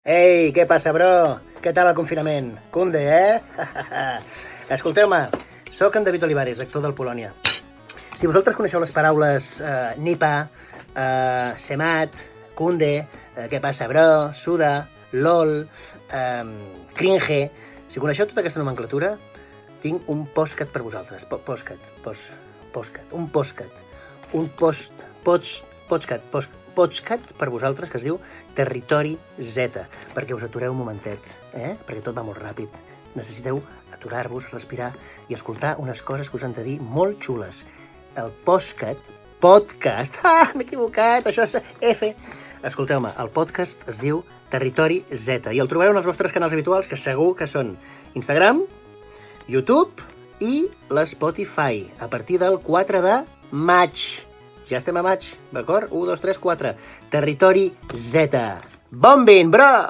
Ei, què passa, bro? Què tal el confinament? Cunde, Escolteu-me, sóc en David Olivares, actor del Polònia. Si vosaltres coneixeu les paraules nipa, semat, cunde, què passa, bro, suda, lol, cringe... Si coneixeu tota aquesta nomenclatura, tinc un postcat per vosaltres. Podcast per vosaltres que es diu Territori Z, perquè us atureu un momentet, perquè tot va molt ràpid. Necessiteu aturar-vos, respirar i escoltar unes coses que us han de dir molt xules. El podcast, m'he equivocat, això és F. Escolteu-me, el podcast es diu Territori Z i el trobareu en els vostres canals habituals, que segur que són Instagram, YouTube i l'Spotify, a partir del 4 de maig. Ja estem a maig, d'acord? 1, 2, 3, 4. Territori Z. Bon vin, bro!